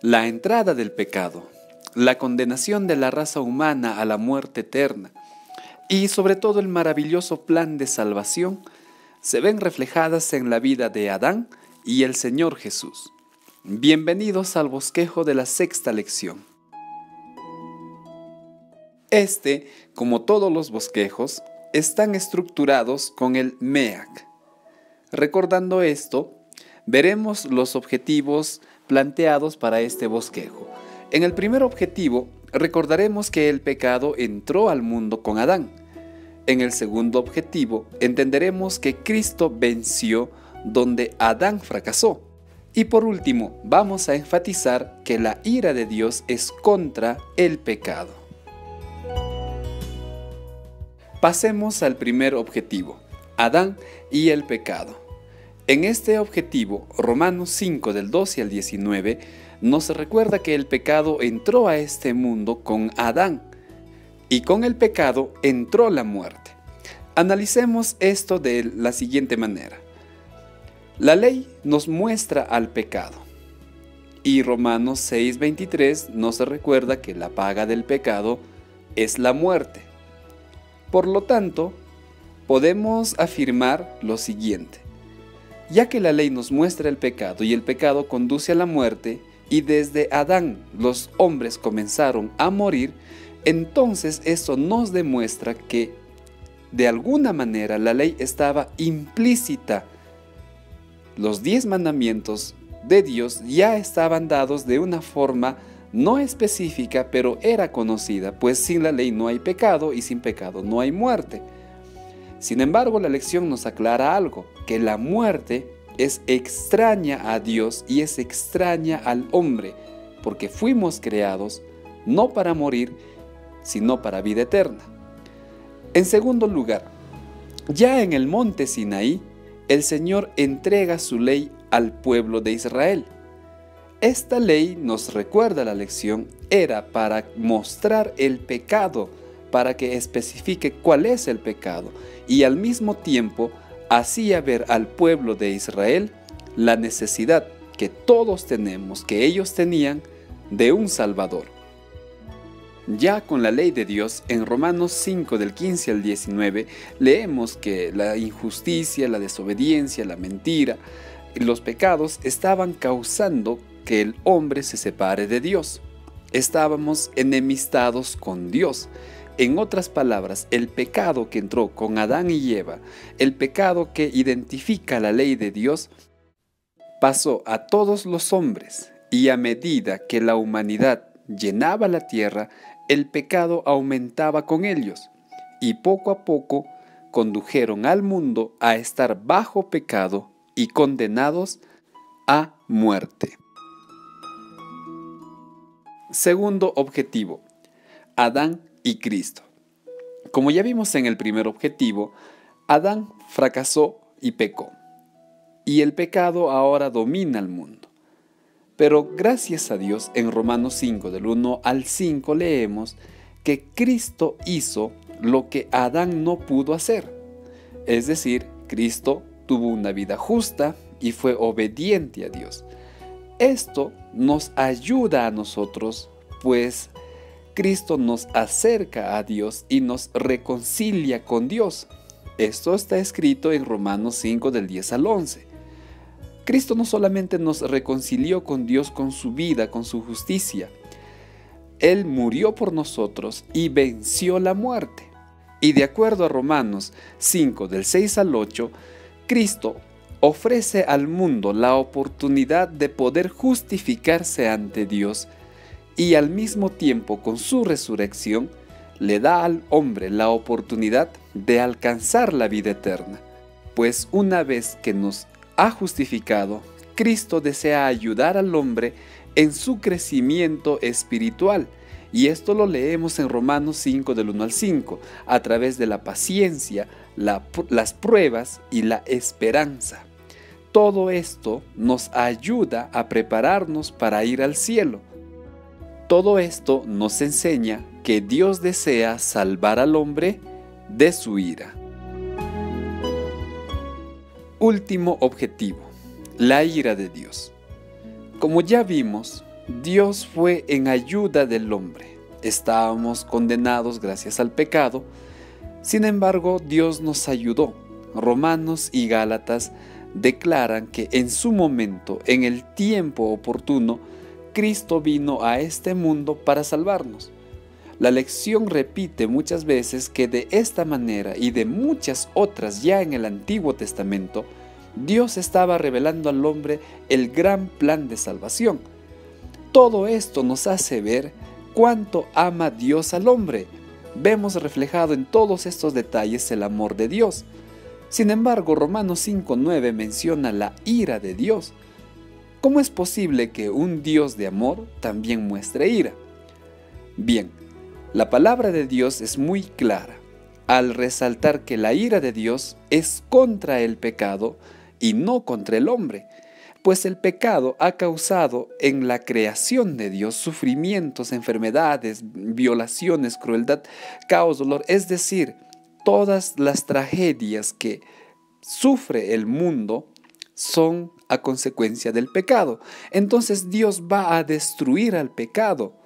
La entrada del pecado, la condenación de la raza humana a la muerte eterna y sobre todo el maravilloso plan de salvación se ven reflejadas en la vida de Adán y el Señor Jesús. Bienvenidos al bosquejo de la sexta lección. Como todos los bosquejos, están estructurados con el MEAC. Recordando esto, veremos los objetivos planteados para este bosquejo. En el primer objetivo, recordaremos que el pecado entró al mundo con Adán. En el segundo objetivo, entenderemos que Cristo venció donde Adán fracasó. Y por último, vamos a enfatizar que la ira de Dios es contra el pecado. Pasemos al primer objetivo, Adán y el pecado. En este objetivo, Romanos 5 del 12 al 19, nos recuerda que el pecado entró a este mundo con Adán y con el pecado entró la muerte. Analicemos esto de la siguiente manera. La ley nos muestra al pecado y Romanos 6:23 nos recuerda que la paga del pecado es la muerte. Por lo tanto, podemos afirmar lo siguiente. Ya que la ley nos muestra el pecado y el pecado conduce a la muerte, y desde Adán los hombres comenzaron a morir, entonces esto nos demuestra que de alguna manera la ley estaba implícita. Los 10 mandamientos de Dios ya estaban dados de una forma no específica, pero era conocida, pues sin la ley no hay pecado y sin pecado no hay muerte. Sin embargo, la lección nos aclara algo, que la muerte es extraña a Dios y es extraña al hombre, porque fuimos creados no para morir, sino para vida eterna. En segundo lugar, ya en el monte Sinaí, el Señor entrega su ley al pueblo de Israel. Esta ley, nos recuerda la lección, era para mostrar el pecado, para que especifique cuál es el pecado, y al mismo tiempo hacía ver al pueblo de Israel la necesidad que todos tenemos, que ellos tenían, de un Salvador. Ya con la ley de Dios, en Romanos 5 del 15 al 19, leemos que la injusticia, la desobediencia, la mentira y los pecados estaban causando que el hombre se separe de Dios. Estábamos enemistados con Dios. En otras palabras, el pecado que entró con Adán y Eva, el pecado que identifica la ley de Dios, pasó a todos los hombres, y a medida que la humanidad llenaba la tierra, el pecado aumentaba con ellos, y poco a poco condujeron al mundo a estar bajo pecado y condenados a muerte. Segundo objetivo, Adán y Cristo. Como ya vimos en el primer objetivo, Adán fracasó y pecó, y el pecado ahora domina el mundo. Pero gracias a Dios, en Romanos 5 del 1 al 5 leemos que Cristo hizo lo que Adán no pudo hacer. Es decir, Cristo tuvo una vida justa y fue obediente a Dios. Esto nos ayuda a nosotros, pues Cristo nos acerca a Dios y nos reconcilia con Dios. Esto está escrito en Romanos 5 del 10 al 11. Cristo no solamente nos reconcilió con Dios con su vida, con su justicia. Él murió por nosotros y venció la muerte. Y de acuerdo a Romanos 5 del 6 al 8, Cristo ofrece al mundo la oportunidad de poder justificarse ante Dios, y al mismo tiempo con su resurrección le da al hombre la oportunidad de alcanzar la vida eterna. Pues una vez que nos ha justificado, Cristo desea ayudar al hombre en su crecimiento espiritual, y esto lo leemos en Romanos 5 del 1 al 5, a través de la paciencia, las pruebas y la esperanza. Todo esto nos ayuda a prepararnos para ir al cielo. Todo esto nos enseña que Dios desea salvar al hombre de su ira. Último objetivo, la ira de Dios. Como ya vimos, Dios fue en ayuda del hombre. Estábamos condenados gracias al pecado. Sin embargo, Dios nos ayudó. Romanos y Gálatas declaran que en su momento, en el tiempo oportuno, Cristo vino a este mundo para salvarnos. La lección repite muchas veces que de esta manera y de muchas otras ya en el Antiguo Testamento, Dios estaba revelando al hombre el gran plan de salvación. Todo esto nos hace ver cuánto ama Dios al hombre. Vemos reflejado en todos estos detalles el amor de Dios. Sin embargo, Romanos 5:9 menciona la ira de Dios. ¿Cómo es posible que un Dios de amor también muestre ira? Bien, la palabra de Dios es muy clara al resaltar que la ira de Dios es contra el pecado y no contra el hombre, pues el pecado ha causado en la creación de Dios sufrimientos, enfermedades, violaciones, crueldad, caos, dolor, es decir, todas las tragedias que sufre el mundo son a consecuencia del pecado. Entonces Dios va a destruir al pecado.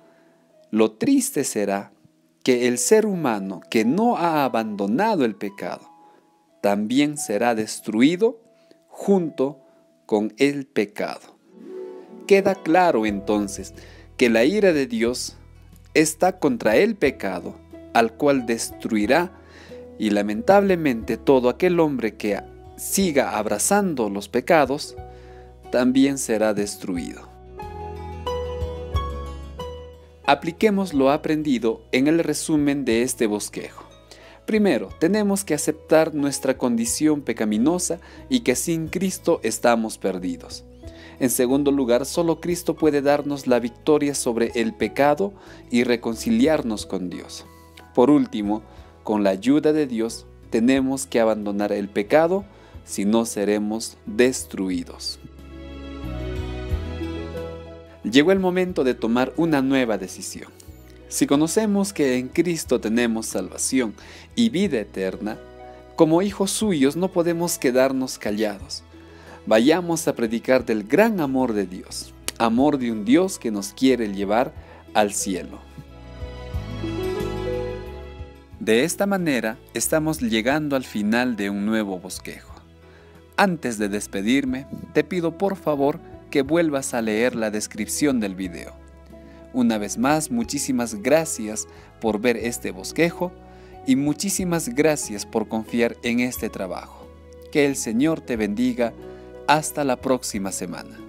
Lo triste será que el ser humano que no ha abandonado el pecado también será destruido junto con el pecado. Queda claro entonces que la ira de Dios está contra el pecado, al cual destruirá, y lamentablemente todo aquel hombre que siga abrazando los pecados también será destruido. Apliquemos lo aprendido en el resumen de este bosquejo. Primero, tenemos que aceptar nuestra condición pecaminosa y que sin Cristo estamos perdidos. En segundo lugar, solo Cristo puede darnos la victoria sobre el pecado y reconciliarnos con Dios. Por último, con la ayuda de Dios, tenemos que abandonar el pecado, si no seremos destruidos. Llegó el momento de tomar una nueva decisión. Si conocemos que en Cristo tenemos salvación y vida eterna, como hijos suyos no podemos quedarnos callados. Vayamos a predicar del gran amor de Dios, amor de un Dios que nos quiere llevar al cielo. De esta manera estamos llegando al final de un nuevo bosquejo. Antes de despedirme, te pido por favor que vuelvas a leer la descripción del video. Una vez más, muchísimas gracias por ver este bosquejo y muchísimas gracias por confiar en este trabajo. Que el Señor te bendiga. Hasta la próxima semana.